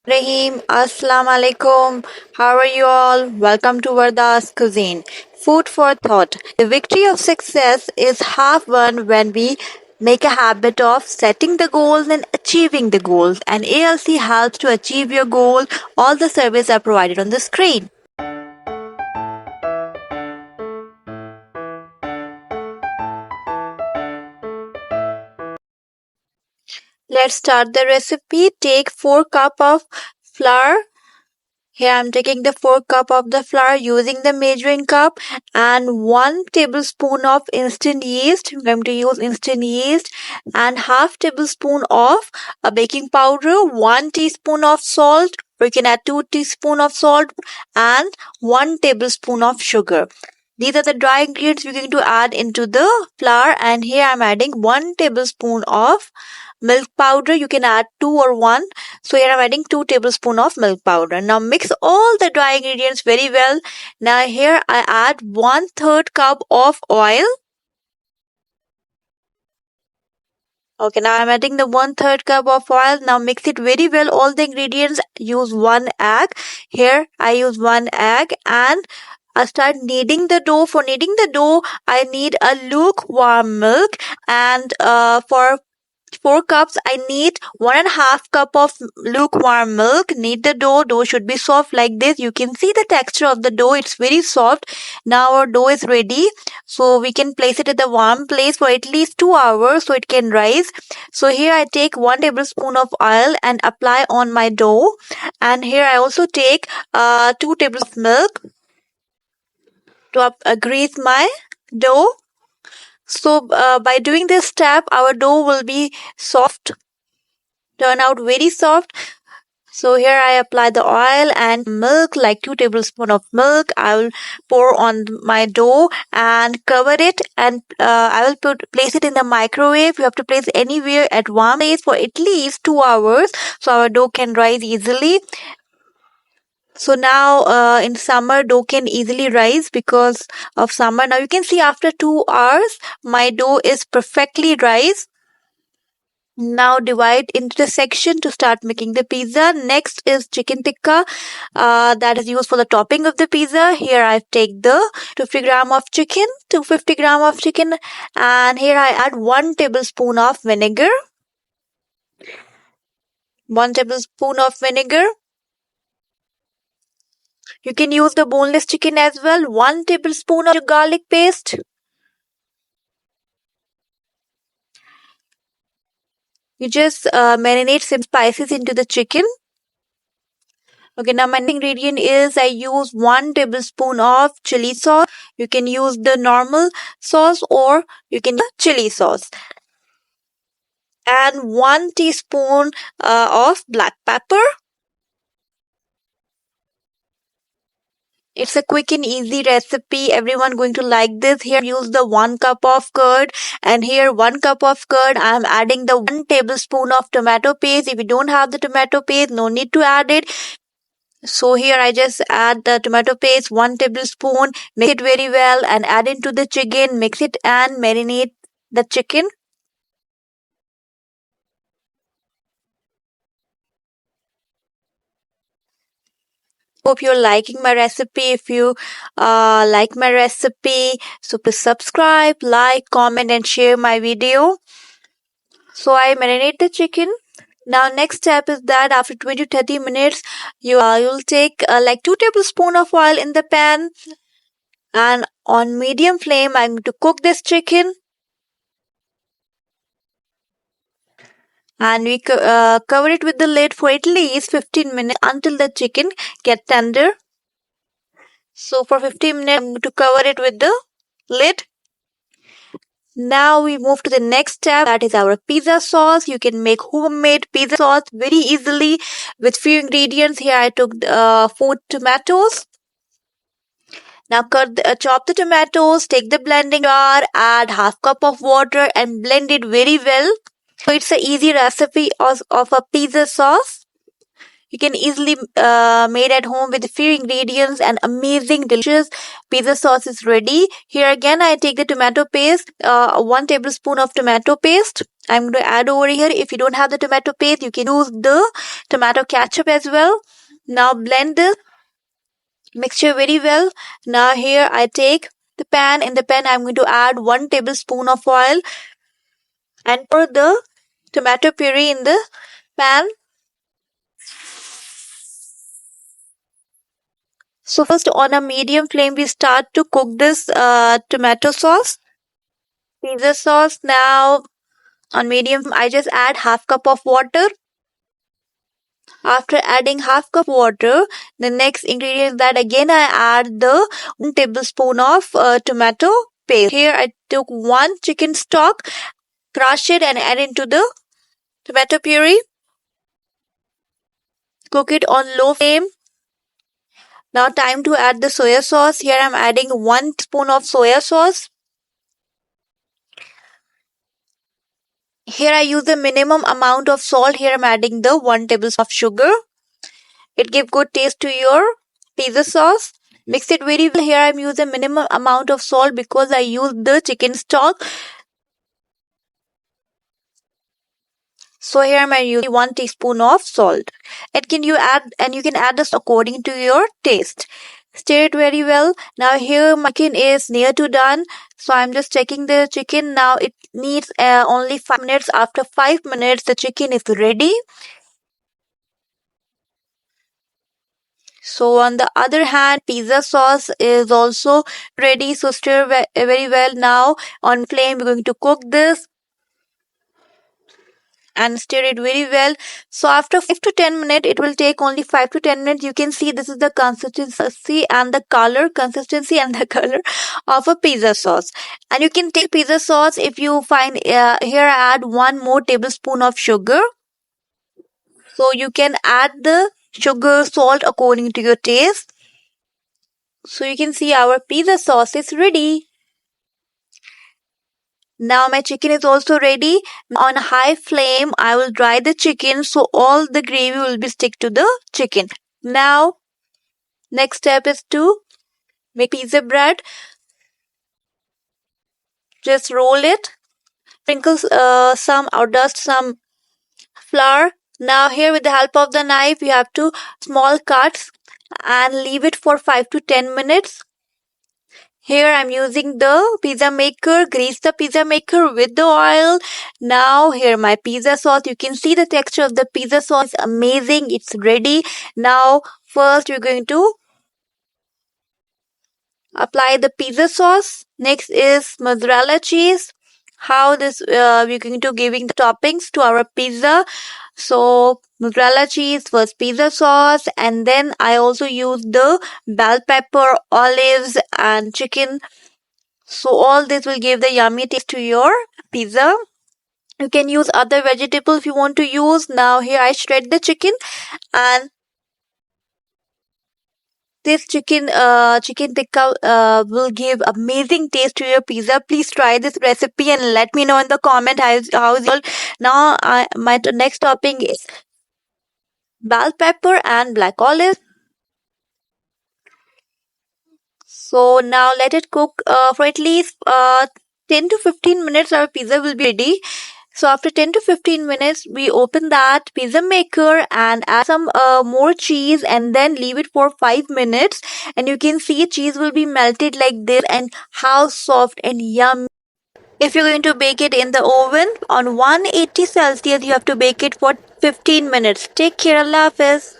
Rahim, Assalamu alaikum. How are you all? Welcome to Varda's Cuisine. Food for thought. The victory of success is half won when we make a habit of setting the goals and achieving the goals. And ALC helps to achieve your goal. All the surveys are provided on the screen. Let's start the recipe. Take 4 cup of flour. Here I'm taking the 4 cup of the flour using the measuring cup and 1 tablespoon of instant yeast. I'm going to use instant yeast and half tablespoon of a baking powder, 1 teaspoon of salt. We can add 2 teaspoon of salt and 1 tablespoon of sugar. These are the dry ingredients we're going to add into the flour, and here I'm adding 1 tablespoon of milk powder. You can add 2 or 1. So here I'm adding 2 tablespoon of milk powder. Now mix all the dry ingredients very well. Now here I add 1/3 cup of oil. Okay, now I'm adding the 1/3 cup of oil. Now mix it very well. All the ingredients. Use 1 egg. Here I use 1 egg and I start kneading the dough. For kneading the dough, I need a lukewarm milk, and for 4 cups, I need 1.5 cup of lukewarm milk. Knead the dough. Dough should be soft like this. You can see the texture of the dough. It's very soft. Now our dough is ready. So we can place it at the warm place for at least 2 hours so it can rise. So here I take 1 tablespoon of oil and apply on my dough. And here I also take 2 tablespoons of milk to grease my dough. So by doing this step, our dough will be soft, turn out very soft. So here I apply the oil and milk, like 2 tablespoons of milk. I will pour on my dough and cover it, and I will place it in the microwave. You have to place anywhere at warm place for at least 2 hours so our dough can rise easily. So now in summer, dough can easily rise because of summer. Now you can see after 2 hours, my dough is perfectly rise. Now divide into the section to start making the pizza. Next is chicken tikka that is used for the topping of the pizza. Here I take the 250 gram of chicken, and here I add 1 tablespoon of vinegar. 1 tablespoon of vinegar. You can use the boneless chicken as well. 1 tablespoon of garlic paste. You just marinate some spices into the chicken. Okay, now my ingredient is I use 1 tablespoon of chili sauce. You can use the normal sauce or you can use chili sauce. And 1 teaspoon of black pepper. It's a quick and easy recipe. Everyone going to like this. Here use the 1 cup of curd, and here 1 cup of curd. I am adding the 1 tablespoon of tomato paste. If you don't have the tomato paste, no need to add it. So here I just add the tomato paste, 1 tablespoon, mix it very well and add into the chicken, mix it and marinate the chicken. Hope you're liking my recipe. If you like my recipe, so please subscribe, like, comment and share my video. So I marinate the chicken. Now next step is that after 20 to 30 minutes, you'll take like 2 tablespoons of oil in the pan, and on medium flame I'm going to cook this chicken. And we cover it with the lid for at least 15 minutes until the chicken gets tender. So for 15 minutes, I'm going to cover it with the lid. Now we move to the next step, that is our pizza sauce. You can make homemade pizza sauce very easily with few ingredients. Here I took 4 tomatoes. Now chop the tomatoes, take the blending jar, add half cup of water and blend it very well. So it's an easy recipe of a pizza sauce. You can easily made at home with few ingredients, and amazing delicious pizza sauce is ready. Here again I take the tomato paste, 1 tablespoon of tomato paste. I'm going to add over here. If you don't have the tomato paste, you can use the tomato ketchup as well. Now blend this mixture very well. Now here I take the pan. In the pan, I'm going to add 1 tablespoon of oil and pour the tomato puree in the pan. So first on a medium flame, we start to cook this tomato sauce, pizza sauce. Now on medium, I just add half cup of water. After adding half cup water, the next ingredient that again I add the 1 tablespoon of tomato paste. Here I took 1 chicken stock, crush it and add into the tomato puree. Cook it on low flame. Now time to add the soya sauce. Here I'm adding 1 spoon of soya sauce. Here I use the minimum amount of salt. Here I'm adding the 1 tablespoon of sugar. It gives good taste to your pizza sauce. Mix it very well. Here I'm using minimum amount of salt because I use the chicken stock. So here I'm using 1 teaspoon of salt. And you can add this according to your taste. Stir it very well. Now here my chicken is near to done. So I'm just checking the chicken. Now it needs only 5 minutes. After 5 minutes, the chicken is ready. So on the other hand, pizza sauce is also ready. So stir very well. Now on flame, we're going to cook this and stir it very well. So after 5 to 10 minutes, it will take only 5 to 10 minutes. You can see this is the consistency and the color, of a pizza sauce. And you can take pizza sauce if you find, here I add 1 more tablespoon of sugar. So you can add the sugar, salt according to your taste. So you can see our pizza sauce is ready. Now my chicken is also ready. On high flame, I will dry the chicken so all the gravy will be stick to the chicken. Now, next step is to make pizza bread. Just roll it, sprinkle some or dust some flour. Now here with the help of the knife, you have to small cuts and leave it for 5 to 10 minutes. Here I'm using the pizza maker, grease the pizza maker with the oil. Now here my pizza sauce, you can see the texture of the pizza sauce, amazing, it's ready. Now first we're going to apply the pizza sauce. Next is mozzarella cheese. How this we're going to giving the toppings to our pizza. So mozzarella cheese, first pizza sauce, and then I also use the bell pepper, olives, and chicken. So all this will give the yummy taste to your pizza. You can use other vegetables if you want to use. Now here I shred the chicken, and this chicken tikka will give amazing taste to your pizza. Please try this recipe and let me know in the comment how is it. Now my next topping is bell pepper and black olive. So now let it cook for at least 10 to 15 minutes. Our pizza will be ready. So after 10 to 15 minutes, we open that pizza maker and add some more cheese and then leave it for 5 minutes. And you can see cheese will be melted like this and how soft and yummy. If you're going to bake it in the oven on 180 Celsius, you have to bake it for 15 minutes. Take care, Allah Hafiz.